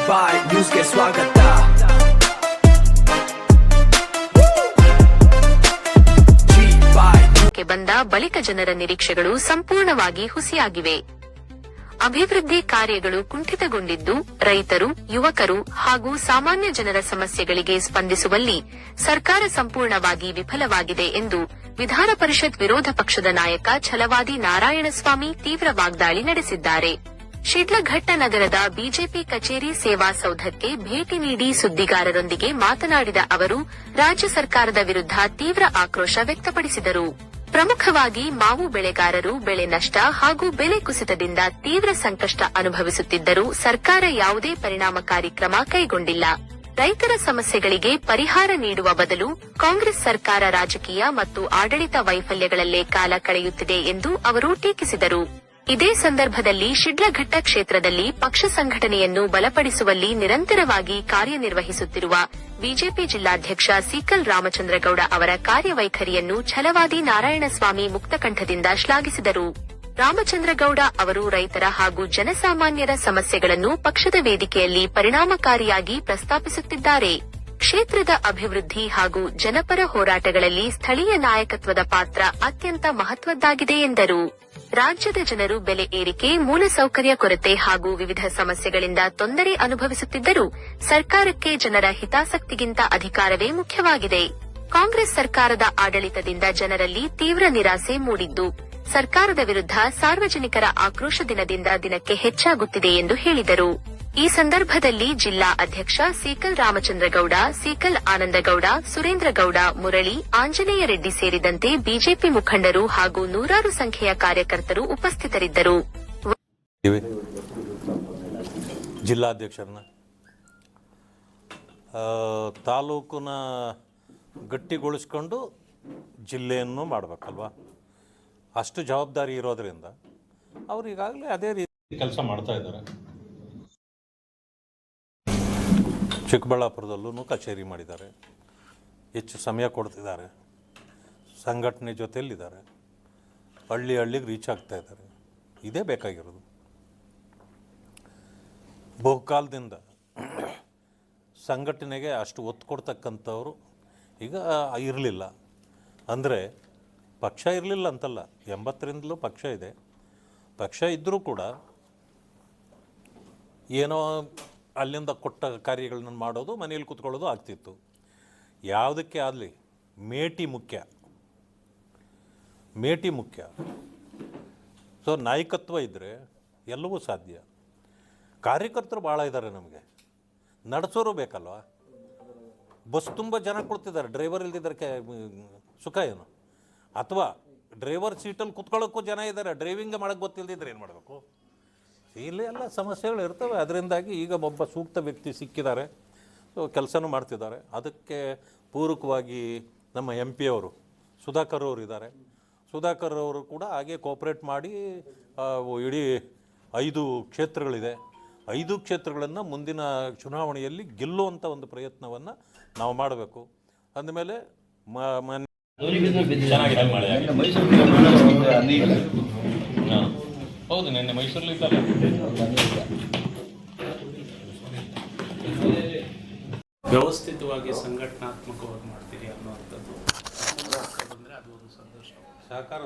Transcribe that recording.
ಬಾಯ್ ನ್ಯೂಸ್ಗೆ ಸ್ವಾಗತ. ಬಂದ ಬಳಿಕ ಜನರ ನಿರೀಕ್ಷೆಗಳು ಸಂಪೂರ್ಣವಾಗಿ ಹುಸಿಯಾಗಿವೆ. ಅಭಿವೃದ್ಧಿ ಕಾರ್ಯಗಳು ಕುಂಠಿತಗೊಂಡಿದ್ದು, ರೈತರು, ಯುವಕರು ಹಾಗೂ ಸಾಮಾನ್ಯ ಜನರ ಸಮಸ್ಯೆಗಳಿಗೆ ಸ್ಪಂದಿಸುವಲ್ಲಿ ಸರ್ಕಾರ ಸಂಪೂರ್ಣವಾಗಿ ವಿಫಲವಾಗಿದೆ ಎಂದು ವಿಧಾನ ಪರಿಷತ್ ವಿರೋಧ ಪಕ್ಷದ ನಾಯಕ ಛಲವಾದಿ ನಾರಾಯಣಸ್ವಾಮಿ ತೀವ್ರ ವಾಗ್ದಾಳಿ ನಡೆಸಿದ್ದಾರೆ. ಶಿಡ್ಲಘಟ್ಟ ನಗರದ ಬಿಜೆಪಿ ಕಚೇರಿ ಸೇವಾ ಸೌಧಕ್ಕೆ ಭೇಟಿ ನೀಡಿ ಸುದ್ದಿಗಾರರೊಂದಿಗೆ ಮಾತನಾಡಿದ ಅವರು, ರಾಜ್ಯ ಸರ್ಕಾರದ ವಿರುದ್ಧ ತೀವ್ರ ಆಕ್ರೋಶ ವ್ಯಕ್ತಪಡಿಸಿದರು. ಪ್ರಮುಖವಾಗಿ ಮಾವು ಬೆಳೆಗಾರರು ಬೆಳೆ ನಷ್ಟ ಹಾಗೂ ಬೆಲೆ ಕುಸಿತದಿಂದ ತೀವ್ರ ಸಂಕಷ್ಟ ಅನುಭವಿಸುತ್ತಿದ್ದರೂ ಸರ್ಕಾರ ಯಾವುದೇ ಪರಿಣಾಮಕಾರಿ ಕ್ರಮ ಕೈಗೊಂಡಿಲ್ಲ. ರೈತರ ಸಮಸ್ಯೆಗಳಿಗೆ ಪರಿಹಾರ ನೀಡುವ ಬದಲು ಕಾಂಗ್ರೆಸ್ ಸರ್ಕಾರ ರಾಜಕೀಯ ಮತ್ತು ಆಡಳಿತ ವೈಫಲ್ಯಗಳಲ್ಲೇ ಕಾಲ ಕಳೆಯುತ್ತಿದೆ ಎಂದು ಅವರು ಟೀಕಿಸಿದರು. ಇದೇ ಸಂದರ್ಭದಲ್ಲಿ ಶಿಡ್ಲಘಟ್ಟ ಕ್ಷೇತ್ರದಲ್ಲಿ ಪಕ್ಷ ಸಂಘಟನೆಯನ್ನು ಬಲಪಡಿಸುವಲ್ಲಿ ನಿರಂತರವಾಗಿ ಕಾರ್ಯನಿರ್ವಹಿಸುತ್ತಿರುವ ಬಿಜೆಪಿ ಜಿಲ್ಲಾಧ್ಯಕ್ಷ ಸೀಕಲ್ ರಾಮಚಂದ್ರಗೌಡ ಅವರ ಕಾರ್ಯವೈಖರಿಯನ್ನು ಛಲವಾದಿ ನಾರಾಯಣಸ್ವಾಮಿ ಮುಕ್ತಕಂಠದಿಂದ ಶ್ಲಾಘಿಸಿದರು. ರಾಮಚಂದ್ರಗೌಡ ಅವರು ರೈತರ ಹಾಗೂ ಜನಸಾಮಾನ್ಯರ ಸಮಸ್ಯೆಗಳನ್ನು ಪಕ್ಷದ ವೇದಿಕೆಯಲ್ಲಿ ಪರಿಣಾಮಕಾರಿಯಾಗಿ ಪ್ರಸ್ತಾಪಿಸುತ್ತಿದ್ದಾರೆ. ಕ್ಷೇತ್ರದ ಅಭಿವೃದ್ಧಿ ಹಾಗೂ ಜನಪರ ಹೋರಾಟಗಳಲ್ಲಿ ಸ್ಥಳೀಯ ನಾಯಕತ್ವದ ಪಾತ್ರ ಅತ್ಯಂತ ಮಹತ್ವದ್ದಾಗಿದೆ ಎಂದರು. ರಾಜ್ಯದ ಜನರು ಬೆಲೆ ಏರಿಕೆ, ಮೂಲಸೌಕರ್ಯ ಕೊರತೆ ಹಾಗೂ ವಿವಿಧ ಸಮಸ್ಯೆಗಳಿಂದ ತೊಂದರೆ ಅನುಭವಿಸುತ್ತಿದ್ದರೂ ಸರ್ಕಾರಕ್ಕೆ ಜನರ ಹಿತಾಸಕ್ತಿಗಿಂತ ಅಧಿಕಾರವೇ ಮುಖ್ಯವಾಗಿದೆ. ಕಾಂಗ್ರೆಸ್ ಸರ್ಕಾರದ ಆಡಳಿತದಿಂದ ಜನರಲ್ಲಿ ತೀವ್ರ ನಿರಾಸೆ ಮೂಡಿದ್ದು, ಸರ್ಕಾರದ ವಿರುದ್ಧ ಸಾರ್ವಜನಿಕರ ಆಕ್ರೋಶ ದಿನದಿಂದ ದಿನಕ್ಕೆ ಹೆಚ್ಚಾಗುತ್ತಿದೆ ಎಂದು ಹೇಳಿದರು. ಈ ಸಂದರ್ಭದಲ್ಲಿ ಜಿಲ್ಲಾ ಅಧ್ಯಕ್ಷ ಸೀಕಲ್ ರಾಮಚಂದ್ರಗೌಡ, ಸೀಕಲ್ ಆನಂದಗೌಡ, ಸುರೇಂದ್ರಗೌಡ, ಮುರಳಿ, ಆಂಜನೇಯ ರೆಡ್ಡಿ ಸೇರಿದಂತೆ ಬಿಜೆಪಿ ಮುಖಂಡರು ಹಾಗೂ ನೂರಾರು ಸಂಖ್ಯೆಯ ಕಾರ್ಯಕರ್ತರು ಉಪಸ್ಥಿತರಿದ್ದರು. ಜಿಲ್ಲಾಧ್ಯಕ್ಷರನ್ನ ತಾಲೂಕನ್ನ ಗಟ್ಟಿಗೊಳಿಸ್ಕೊಂಡು ಜಿಲ್ಲೆಯನ್ನು ಮಾಡಬೇಕಲ್ವಾ, ಅಷ್ಟು ಜವಾಬ್ದಾರಿ ಇರೋದ್ರಿಂದ ಅವರು ಈಗಾಗಲೇ ಅದೇ ರೀತಿ ಕೆಲಸ ಮಾಡ್ತಾ ಇದ್ದಾರೆ. ಚಿಕ್ಕಬಳ್ಳಾಪುರದಲ್ಲೂ ಕಚೇರಿ ಮಾಡಿದ್ದಾರೆ, ಹೆಚ್ಚು ಸಮಯ ಕೊಡ್ತಿದ್ದಾರೆ, ಸಂಘಟನೆ ಜೊತೆಯಲ್ಲಿದ್ದಾರೆ, ಹಳ್ಳಿಗೆ ರೀಚ್ ಆಗ್ತಾ ಇದ್ದಾರೆ. ಇದೇ ಬೇಕಾಗಿರೋದು. ಬಹುಕಾಲದಿಂದ ಸಂಘಟನೆಗೆ ಅಷ್ಟು ಒತ್ತು ಕೊಡ್ತಕ್ಕಂಥವ್ರು ಈಗ ಇರಲಿಲ್ಲ. ಅಂದರೆ ಪಕ್ಷ ಇರಲಿಲ್ಲ ಅಂತಲ್ಲ, 80ರಿಂದಲೂ ಪಕ್ಷ ಇದೆ. ಪಕ್ಷ ಇದ್ದರೂ ಕೂಡ ಏನೋ ಅಲ್ಲಿಂದ ಕೊಟ್ಟ ಕಾರ್ಯಗಳನ್ನ ಮಾಡೋದು, ಮನೇಲಿ ಕೂತ್ಕೊಳ್ಳೋದು ಆಗ್ತಿತ್ತು. ಯಾವುದಕ್ಕೆ ಆಗಲಿ ಮೇಟಿ ಮುಖ್ಯ. ಸೊ ನಾಯಕತ್ವ ಇದ್ದರೆ ಎಲ್ಲವೂ ಸಾಧ್ಯ. ಕಾರ್ಯಕರ್ತರು ಭಾಳ ಇದ್ದಾರೆ, ನಮಗೆ ನಡೆಸೋರು ಬೇಕಲ್ವ. ಬಸ್ ತುಂಬ ಜನ ಕೊಡ್ತಿದ್ದಾರೆ, ಡ್ರೈವರ್ ಇಲ್ದಿದ್ದಕ್ಕೆ ಸುಖ ಏನು? ಅಥವಾ ಡ್ರೈವರ್ ಸೀಟಲ್ಲಿ ಕುತ್ಕೊಳ್ಳೋಕ್ಕೂ ಜನ ಇದ್ದಾರೆ, ಡ್ರೈವಿಂಗ್ ಮಾಡೋಕ್ಕೆ ಗೊತ್ತಿಲ್ಲದಿದ್ರೆ ಏನು ಮಾಡಬೇಕು? ಇಲ್ಲಿ ಎಲ್ಲ ಸಮಸ್ಯೆಗಳು ಇರ್ತವೆ. ಅದರಿಂದಾಗಿ ಈಗ ಒಬ್ಬ ಸೂಕ್ತ ವ್ಯಕ್ತಿ ಸಿಕ್ಕಿದ್ದಾರೆ, ಸೊ ಕೆಲಸನೂ ಮಾಡ್ತಿದ್ದಾರೆ. ಅದಕ್ಕೆ ಪೂರಕವಾಗಿ ನಮ್ಮ MP ಅವರು ಸುಧಾಕರ್ ಅವರು ಇದ್ದಾರೆ. ಸುಧಾಕರ್ ಅವರು ಕೂಡ ಹಾಗೆ ಕೋಆಪ್ರೇಟ್ ಮಾಡಿ ಇಡೀ 5 ಕ್ಷೇತ್ರಗಳಿದೆ. 5 ಕ್ಷೇತ್ರಗಳನ್ನು ಮುಂದಿನ ಚುನಾವಣೆಯಲ್ಲಿ ಗೆಲ್ಲುವಂಥ ಒಂದು ಪ್ರಯತ್ನವನ್ನು ನಾವು ಮಾಡಬೇಕು. ಅಂದಮೇಲೆ ಹೌದು, ನಿನ್ನೆ ಮೈಸೂರಲ್ಲಿ ಇದ್ದಲ್ಲ. ವ್ಯವಸ್ಥಿತವಾಗಿ ಸಂಘಟನಾತ್ಮಕವಾಗಿ ಮಾಡ್ತೀರಿ ಅನ್ನುವಂಥದ್ದು ಬಂದರೆ ಅದು ಒಂದು ಸಂತೋಷ. ಸಹಕಾರ